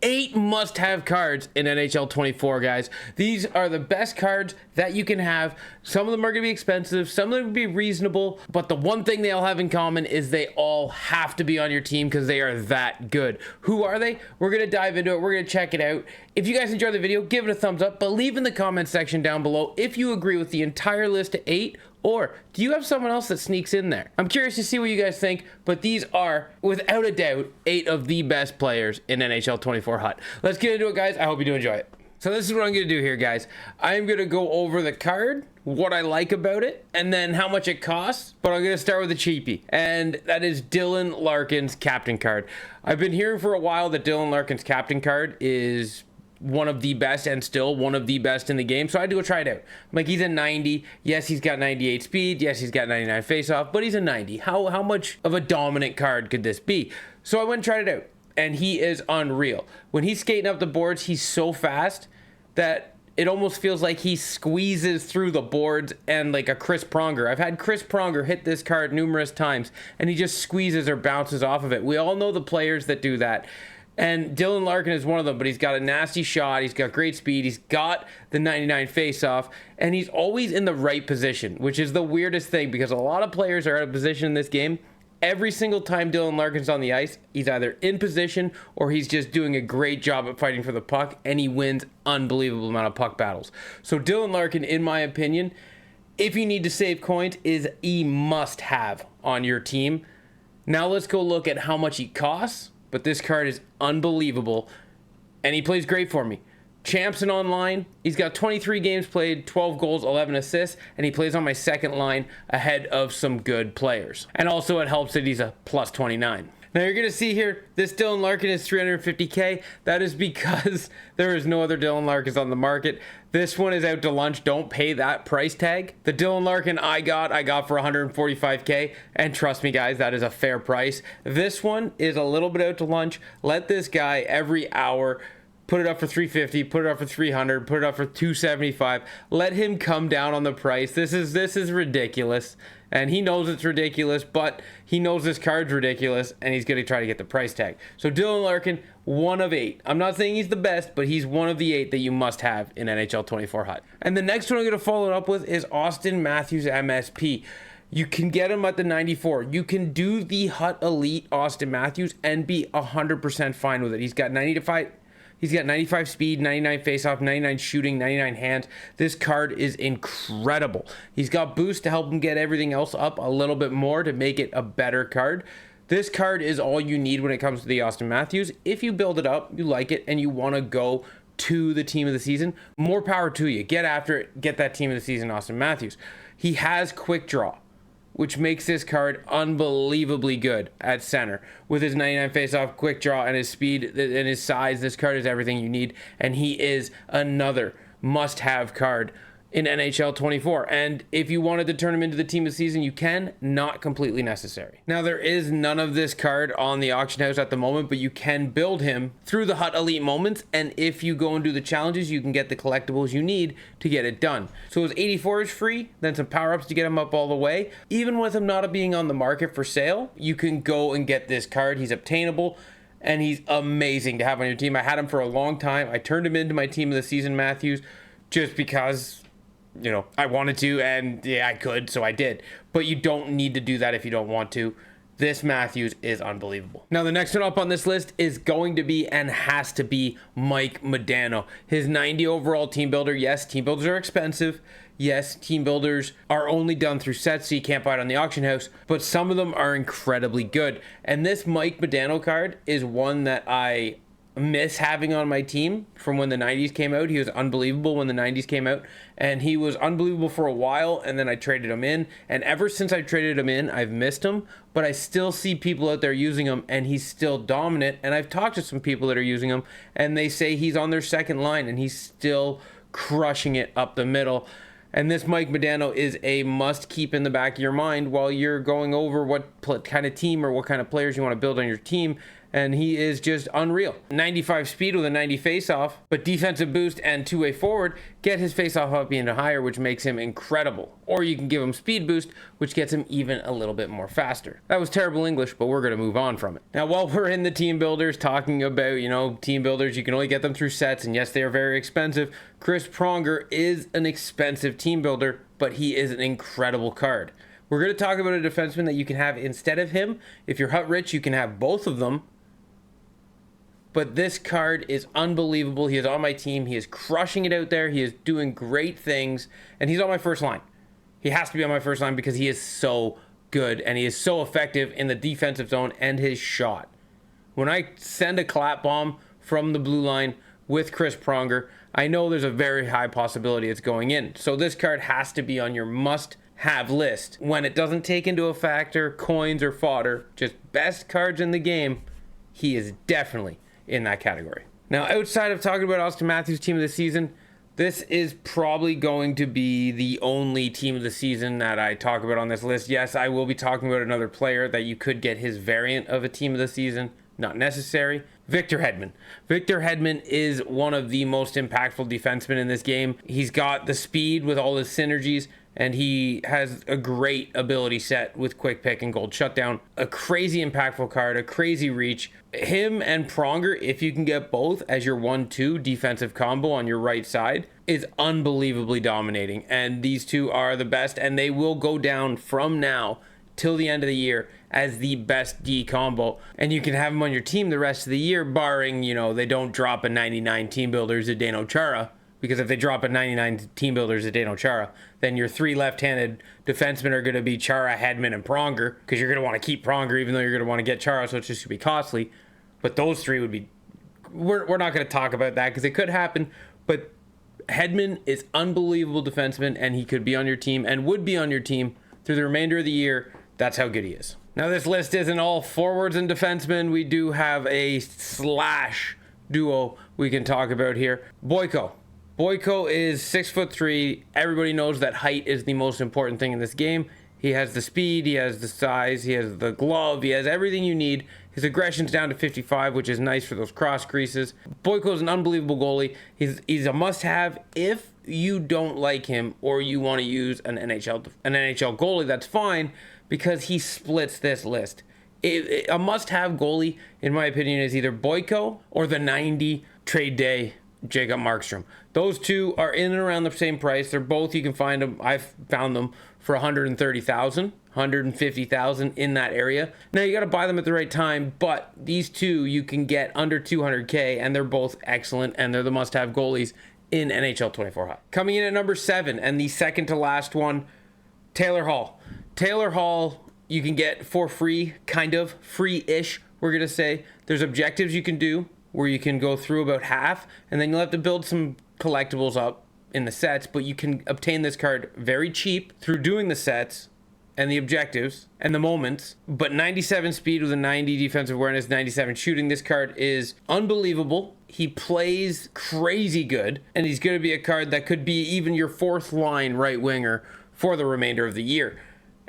8 must-have cards in NHL 24, guys. These are the best cards that you can have. Some of them are going to be expensive, some of them will be reasonable, but the one thing they all have in common is they all have to be on your team because they are that good. Who are they? We're going to dive into it. We're going to check it out. If you guys enjoyed the video, give it a thumbs up, but leave in the comment section down below if you agree with the entire list of 8, or do you have someone else that sneaks in there? I'm curious to see what you guys think, but these are, without a doubt, 8 of the best players in NHL 24 HUT. Let's get into it, guys. I hope you do enjoy it. So this is what I'm going to do here, guys. I'm going to go over the card, what I like about it, and then how much it costs, but I'm going to start with a cheapie, and that is Dylan Larkin's captain card. I've been hearing for a while that Dylan Larkin's captain card is one of the best and still one of the best in the game, so I had to go try it out. Like, he's a 90. Yes, he's got 98 speed. Yes, he's got 99 face-off, but he's a 90. How much of a dominant card could this be? So I went and tried it out, and he is unreal. When he's skating up the boards, he's so fast that it almost feels like he squeezes through the boards, and like a Chris Pronger. I've had Chris Pronger hit this card numerous times, and he just squeezes or bounces off of it. We all know the players that do that. And Dylan Larkin is one of them, but he's got a nasty shot. He's got great speed. He's got the 99 face-off, and he's always in the right position, which is the weirdest thing because a lot of players are out of position in this game. Every single time Dylan Larkin's on the ice, he's either in position or he's just doing a great job at fighting for the puck, and he wins unbelievable amount of puck battles. So Dylan Larkin, in my opinion, if you need to save coins, is a must-have on your team. Now let's go look at how much he costs. But this card is unbelievable, and he plays great for me. Champs and online, he's got 23 games played, 12 goals, 11 assists, and he plays on my second line ahead of some good players. And also it helps that he's a plus 29. Now you're going to see here, this Dylan Larkin is $350K. That is because there is no other Dylan Larkins on the market. This one is out to lunch. Don't pay that price tag. The Dylan Larkin I got for $145K. And trust me, guys, that is a fair price. This one is a little bit out to lunch. Let this guy every hour put it up for $350, put it up for $300, put it up for $275. Let him come down on the price. This is ridiculous. And he knows it's ridiculous, but he knows this card's ridiculous, and he's going to try to get the price tag. So Dylan Larkin, 1 of 8. I'm not saying he's the best, but he's 1 of the 8 that you must have in NHL 24 HUT. And the next one I'm going to follow it up with is Matthews MSP. You can get him at the 94. You can do the HUT Elite Austin Matthews and be 100% fine with it. He's got 95 speed, 99 face-off, 99 shooting, 99 hands. This card is incredible. He's got boost to help him get everything else up a little bit more to make it a better card. This card is all you need when it comes to the Austin Matthews. If you build it up, you like it, and you want to go to the team of the season, more power to you. Get after it. Get that team of the season, Austin Matthews. He has quick draw, which makes this card unbelievably good at center. With his 99 face-off, quick draw, and his speed and his size, this card is everything you need, and he is another must-have card in NHL 24. And if you wanted to turn him into the team of the season, you can. Not completely necessary. Now, there is none of this card on the auction house at the moment, but you can build him through the HUT Elite Moments, and if you go and do the challenges, you can get the collectibles you need to get it done. So his 84 is free, then some power-ups to get him up all the way. Even with him not being on the market for sale, you can go and get this card. He's obtainable, and he's amazing to have on your team. I had him for a long time. I turned him into my team of the season, Matthews, just because, you know, I wanted to, and yeah, I could, so I did. But you don't need to do that if you don't want to. This Matthews is unbelievable. Now, the next one up on this list is going to be and has to be Mike Modano. His 90 overall team builder. Yes, team builders are expensive. Yes, team builders are only done through sets, so you can't buy it on the auction house, but some of them are incredibly good. And this Mike Modano card is one that I miss having on my team from when the 90s came out. He was unbelievable when the 90s came out, and he was unbelievable for a while, and then I traded him in, and ever since I traded him in, I've missed him, but I still see people out there using him, and he's still dominant. And I've talked to some people that are using him, and they say he's on their second line, and he's still crushing it up the middle. And this Mike Modano is a must keep in the back of your mind while you're going over what kind of team or what kind of players you want to build on your team. and he is just unreal. 95 speed with a 90 faceoff, but defensive boost and two-way forward get his faceoff up even higher, which makes him incredible. Or you can give him speed boost, which gets him even a little bit more faster. That was terrible English, but we're going to move on from it. Now, while we're in the team builders, talking about, team builders, you can only get them through sets, and yes, they are very expensive. Chris Pronger is an expensive team builder, but he is an incredible card. We're going to talk about a defenseman that you can have instead of him. If you're hut rich, you can have both of them. But this card is unbelievable. He is on my team. He is crushing it out there. He is doing great things. And he's on my first line. He has to be on my first line because he is so good. And he is so effective in the defensive zone and his shot. When I send a clap bomb from the blue line with Chris Pronger, I know there's a very high possibility it's going in. So this card has to be on your must-have list. When it doesn't take into a factor coins or fodder, just best cards in the game, he is definitely in that category. Now, outside of talking about Austin Matthews' team of the season, this is probably going to be the only team of the season that I talk about on this list. Yes, I will be talking about another player that you could get his variant of a team of the season. Not necessary. Victor Hedman. Victor Hedman is one of the most impactful defensemen in this game. He's got the speed with all his synergies, and he has a great ability set with quick pick and gold shutdown. A crazy impactful card, a crazy reach. Him and Pronger, if you can get both as your 1-2 defensive combo on your right side, is unbelievably dominating. And these two are the best, and they will go down from now till the end of the year as the best D combo. And you can have them on your team the rest of the year, barring, they don't drop a 99 team builders Zdeno Chara. Because if they drop a 99 team builders Zdeno Chara, then your three left-handed defensemen are going to be Chara, Hedman, and Pronger, because you're going to want to keep Pronger even though you're going to want to get Chara, so it's just going to be costly. But those three would be... We're not going to talk about that because it could happen, but Hedman is unbelievable defenseman, and he could be on your team and would be on your team through the remainder of the year. That's how good he is. Now, this list isn't all forwards and defensemen. We do have a slash duo we can talk about here. Boyko. Boyko is 6'3". Everybody knows that height is the most important thing in this game. He has the speed, he has the size, he has the glove, he has everything you need. His aggression's down to 55, which is nice for those cross creases. Boyko is an unbelievable goalie. He's a must-have if you don't like him or you want to use an NHL goalie. That's fine because he splits this list. A must-have goalie, in my opinion, is either Boyko or the 90 trade day Jacob Markstrom. Those two are in and around the same price. They're both, you can find them, I've found them for 130,000, 150,000 in that area. Now you got to buy them at the right time, but these two you can get under 200K, and they're both excellent, and they're the must-have goalies in NHL 24 Hot. Coming in at number 7, and the second to last one, Taylor Hall. Taylor Hall you can get for free, kind of free-ish, we're going to say. There's objectives you can do where you can go through about half, and then you'll have to build some collectibles up in the sets, but you can obtain this card very cheap through doing the sets and the objectives and the moments. But 97 speed with a 90 defensive awareness, 97 shooting. This card is unbelievable. He plays crazy good, and he's going to be a card that could be even your fourth line right winger for the remainder of the year.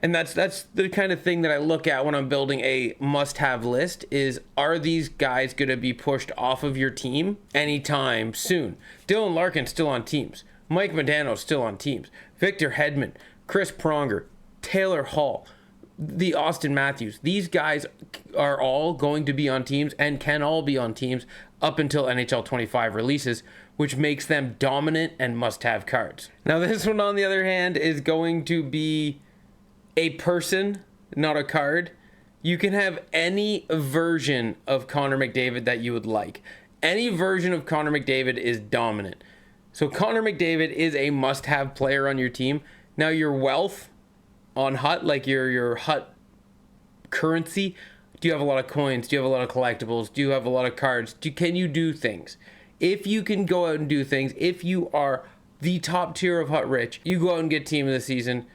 And that's the kind of thing that I look at when I'm building a must-have list is, are these guys going to be pushed off of your team anytime soon? Dylan Larkin still on teams. Mike Modano still on teams. Victor Hedman, Chris Pronger, Taylor Hall, the Austin Matthews. These guys are all going to be on teams and can all be on teams up until NHL 25 releases, which makes them dominant and must-have cards. Now this one, on the other hand, is going to be a person, not a card. You can have any version of Conor McDavid that you would like. Any version of Conor McDavid is dominant. So Conor McDavid is a must-have player on your team. Now your wealth on HUT, like your HUT currency, do you have a lot of coins? Do you have a lot of collectibles? Do you have a lot of cards? Can you do things? If you can go out and do things, if you are the top tier of HUT rich, you go out and get team of the season,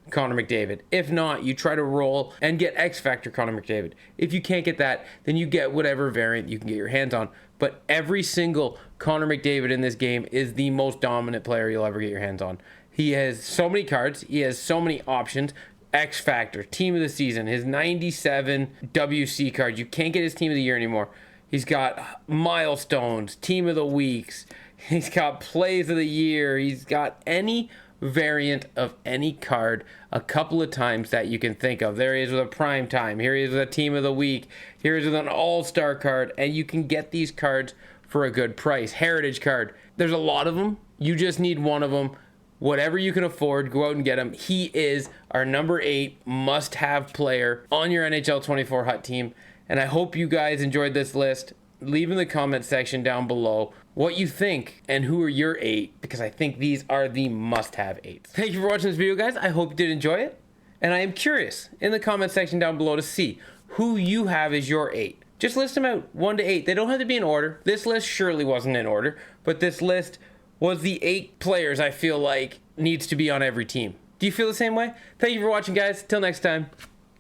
Conor McDavid. If not, you try to roll and get X Factor Conor McDavid. If you can't get that, then you get whatever variant you can get your hands on. But every single Conor McDavid in this game is the most dominant player you'll ever get your hands on. He has so many cards. He has so many options. X Factor, team of the season, his 97 WC card. You can't get his team of the year anymore. He's got milestones, team of the weeks. He's got plays of the year. He's got any variant of any card a couple of times that you can think of. There he is with a prime time. Here he is with a team of the week. Here he is with an all-star card. And you can get these cards for a good price. Heritage card. There's a lot of them. You just need one of them. Whatever you can afford, go out and get him. He is our number 8 must-have player on your NHL 24 Hut team. And I hope you guys enjoyed this list. Leave in the comment section down below what you think and who are your 8, because I think these are the must-have 8s. Thank you for watching this video, guys. I hope you did enjoy it. And I am curious in the comment section down below to see who you have as your 8. Just list them out 1 to 8. They don't have to be in order. This list surely wasn't in order, but this list was the 8 players I feel like needs to be on every team. Do you feel the same way? Thank you for watching, guys. Till next time.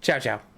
Ciao, ciao.